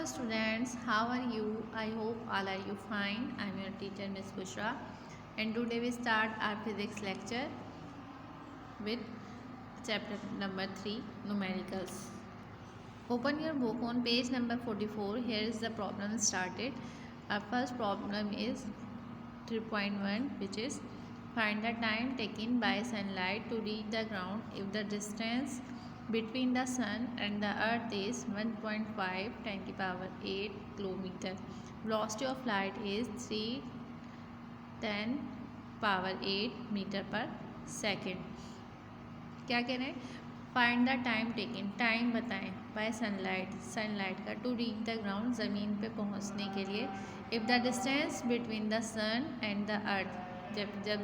Hello students, how are you? I hope all are you fine. I am your teacher Miss Bushra and today we start our physics lecture with chapter number 3 numericals. Open your book on page number 44. Here is the problem started. Our first problem is 3.1 which is find the time taken by sunlight to reach the ground if the distance between the sun and the earth is 1.5 10 की power 8 kilometer. Velocity of light is 310 power 8 meter per second. क्या कह रहे हैं? Find the time taken, time बताएं by sunlight का to reach the ground, ज़मीन पे पहुंचने के लिए. If the distance between the sun and the earth, जब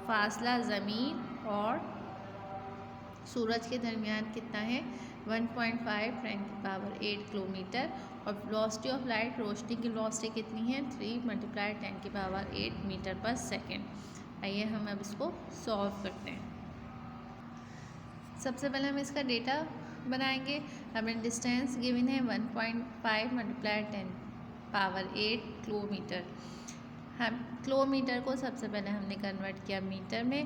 फासला ज़मीन और सूरज के दरमियान कितना है 1.5 10 की पावर 8 किलोमीटर. और वेलोसिटी ऑफ लाइट, रोशनी की वेलोसिटी कितनी है 3 × 10 की पावर 8 मीटर पर सेकेंड. आइए हम अब इसको सॉल्व करते हैं. सबसे पहले हम इसका डेटा बनाएंगे. हमें डिस्टेंस गिवन है 1.5 × 10 पावर 8 किलोमीटर. हम किलोमीटर को सबसे पहले हमने कन्वर्ट किया मीटर में.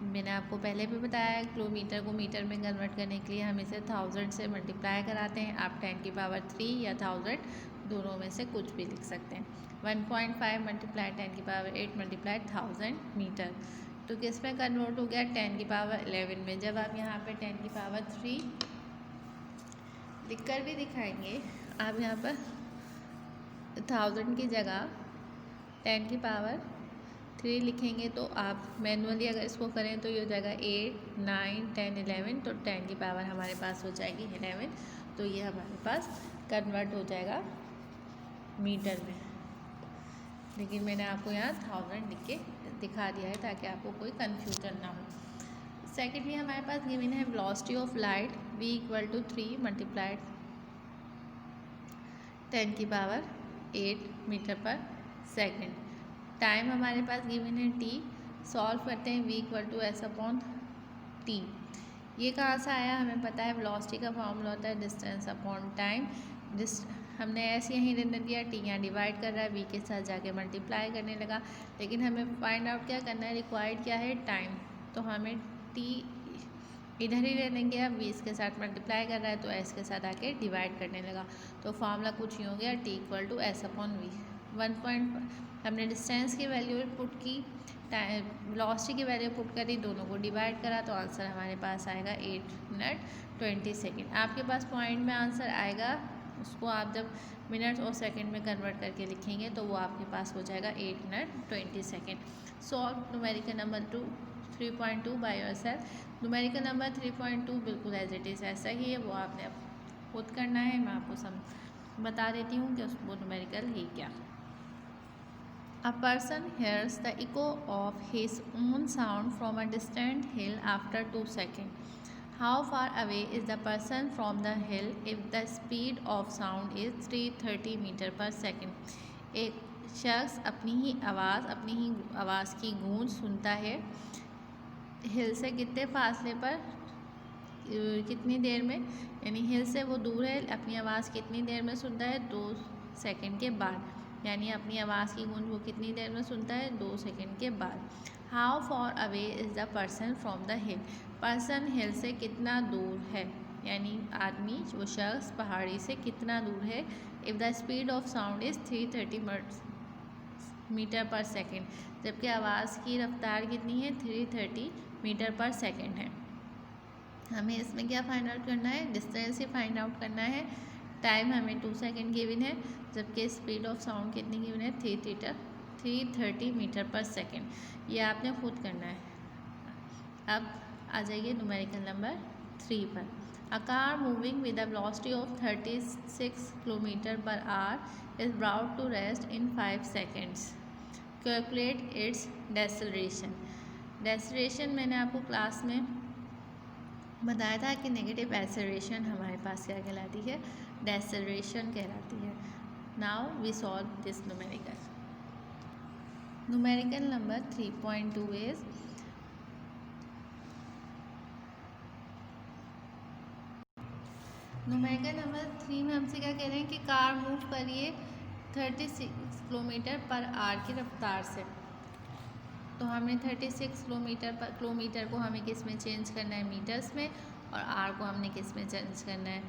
मैंने आपको पहले भी बताया किलोमीटर को मीटर में कन्वर्ट करने के लिए हम इसे 1000 से मल्टीप्लाई कराते हैं. आप 10 की पावर 3 या 1000 दोनों में से कुछ भी लिख सकते हैं. 1.5 × 10 की पावर 8 × 1000 मीटर. तो किस में कन्वर्ट हो गया 10 की पावर 11 में. जब आप यहाँ पे 10 की पावर 3 लिख कर भी दिखाएंगे, आप यहाँ पर 1000 की जगह 10 की पावर 3 लिखेंगे तो आप मैनुअली अगर इसको करें तो ये हो जाएगा 8 9 10 11. तो 10 की पावर हमारे पास हो जाएगी 11. तो ये हमारे पास कन्वर्ट हो जाएगा मीटर में. लेकिन मैंने आपको यहाँ 1000 लिख के दिखा दिया है ताकि आपको कोई कन्फ्यूजन ना हो. सेकेंडली हमारे पास गिवन है वेलोसिटी ऑफ लाइट v = 3 × 10 की power 8 metre per second. Time हमारे पास गिवन है t. सॉल्व करते हैं v = s/t. ये कहाँ से आया हमें पता है. वेलोसिटी का फॉर्मूला होता है डिस्टेंस अपॉन टाइम. हमने ऐसे यहीं रेंडर किया, टी यहाँ डिवाइड कर रहा है, वी के साथ जाके मल्टीप्लाई करने लगा. लेकिन हमें फाइंड आउट क्या करना है, रिक्वायर्ड क्या है टाइम. तो हमें टी इधर ही रहने गया, वी इसके साथ मल्टीप्लाई कर रहा है तो एस के साथ आके डिवाइड करने लगा. तो फार्मूला कुछ ही हो गया t = s/v. 1. हमने डिस्टेंस की वैल्यू पुट की, वेलोसिटी की वैल्यू पुट करी, दोनों को डिवाइड करा तो आंसर हमारे पास आएगा 8 मिनट 20 सेकेंड. आपके पास पॉइंट में आंसर आएगा, उसको आप जब मिनट और सेकंड में कन्वर्ट करके लिखेंगे तो वो आपके पास हो जाएगा 8 minute 20 second. Solve numerical number 3.2 by yourself. Numerical number 3.2 बिल्कुल एज इट इज़ ऐसा ही है, वो आपने खुद करना है. मैं आपको बता देती हूँ कि वो न्यूमेरिकल ही क्या. A person hears the echo of his own sound from a distant hill after 2 seconds. How far away is the person from the hill if the speed of sound is 330 metre per second. एक शख्स अपनी ही आवाज़ की गूंज सुनता है हिल से कितने फासले पर, कितनी देर में, यानी हिल से वो दूर है, अपनी आवाज़ कितनी देर में सुनता है 2 सेकेंड के बाद. यानी अपनी आवाज़ की गूंज वो कितनी देर में सुनता है 2 सेकेंड के बाद. How far away is the person from the hill. Person hill से कितना दूर है, यानी आदमी वो शख्स पहाड़ी से कितना दूर है. If the speed of sound is 330 metre per second. जबकि आवाज़ की रफ्तार कितनी है 330 मीटर पर सेकेंड है. हमें इसमें क्या फाइंड आउट करना है, डिस्टेंस ही फाइंड आउट करना है. टाइम हमें 2 सेकेंड गिवन है, जबकि स्पीड ऑफ साउंड कितनी गिवन है 330 मीटर पर सेकेंड. ये आपने खुद करना है. अब आ जाइए न्यूमेरिकल नंबर 3 पर. A car moving with a velocity of 36 kilometre per hour is brought to rest in 5 seconds. Calculate its deceleration. Deceleration मैंने आपको क्लास में बताया था कि नेगेटिव एक्सेलरेशन हमारे पास क्या कहलाती है, डेसलेरेशन कहलाती है. Now we solve this numerical. Numerical number 3.2 is numerical number 3 में हमसे क्या कह रहे हैं कि कार मूव करिए 36 किलोमीटर पर आवर की रफ्तार से। तो हमने 36 किलोमीटर को हमें किस में चेंज करना है, मीटर्स में, और आर को हमने किस में चेंज करना है,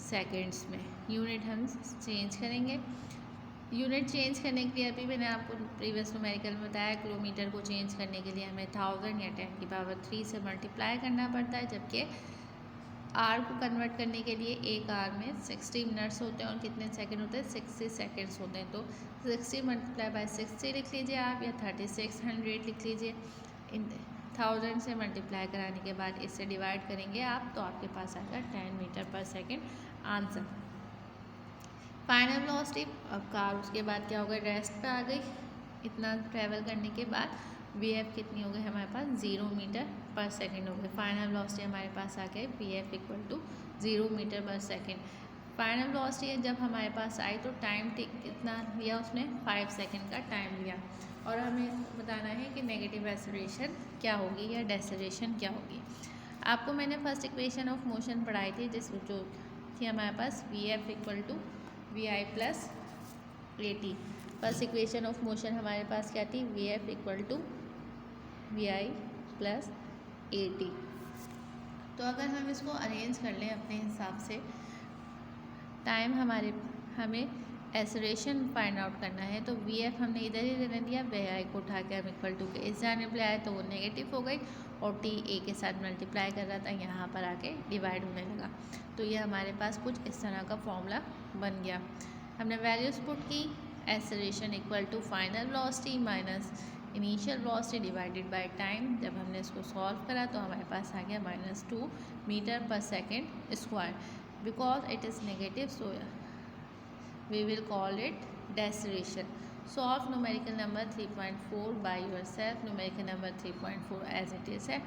सेकंड्स में। यूनिट हम चेंज करेंगे। यूनिट चेंज करने के लिए अभी मैंने आपको प्रीवियस न्यूमेरिकल में बताया, किलोमीटर को चेंज करने के लिए हमें 1000 या 10 की पावर 3 से मल्टीप्लाई करना पड़ता है, जबकि आर को कन्वर्ट करने के लिए एक आर में 60 मिनट्स होते हैं और कितने सेकंड होते हैं, 60 सेकंड्स होते हैं। तो 60 मल्टीप्लाई बाय 60 लिख लीजिए आप, या 3600 लिख लीजिए। इन 1000 से मल्टीप्लाई कराने के बाद इससे डिवाइड करेंगे आप, तो आपके पास आएगा 10 metre per second answer. Final velocity, अब कार उसके बाद क्या हो गया, रेस्ट पे आ गई। इतना ट्रैवल करने के बाद वी एफ कितनी हो गई हमारे पास, 0 मीटर पर सेकेंड हो गई। फाइनल वेलोसिटी हमारे पास आ गई v F equal to 0 metre per second. Final velocity जब हमारे पास आई तो टाइम कितना लिया उसने, 5 सेकेंड का टाइम लिया। और हमें बताना है कि नेगेटिव एक्सेलरेशन क्या होगी या डेसेलेरेशन क्या होगी। आपको मैंने फर्स्ट इक्वेशन ऑफ मोशन पढ़ाई थी, जिस जो थी हमारे पास V F equal to V I plus A T. First equation of motion हमारे पास क्या थी, V F equal to V I plus A T. तो अगर हम इसको अरेंज कर लें अपने हिसाब से, टाइम हमें एक्सेलरेशन फाइंड आउट करना है, तो वी एफ हमने इधर ही रहने दिया, वी आई को उठा के हम इक्वल टू के इस जाने पे आए तो वो नेगेटिव हो गई, और टी ए के साथ मल्टीप्लाई कर रहा था, यहाँ पर आके डिवाइड होने लगा। तो ये हमारे पास कुछ इस तरह का फॉर्मूला बन गया। हमने वैल्यूज पुट की, acceleration equal to final velocity minus initial velocity divided by time. जब हमने इसको सॉल्व करा तो हमारे पास आ गया -2 metre per second square. Because it is negative so we will call it deceleration. Solve numerical number 3.4 by yourself. numerical number 3.4 as it is है,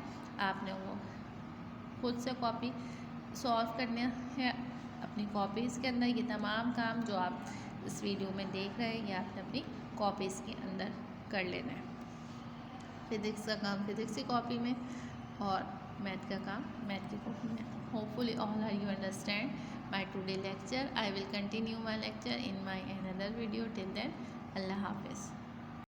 आपने वो खुद से कॉपी सॉल्व करना है अपनी कॉपीज़ के अंदर। ये तमाम काम जो आप इस वीडियो में देख रहे हैं ये आपने अपनी कॉपीज़ के अंदर कर लेना है। फिज़िक्स का काम फिज़िक्स की कॉपी में और मैथ का काम मैथ की कॉपी में। Hopefully all are you understand my today lecture. I will continue my lecture in my another video. Till then, Allah Hafiz.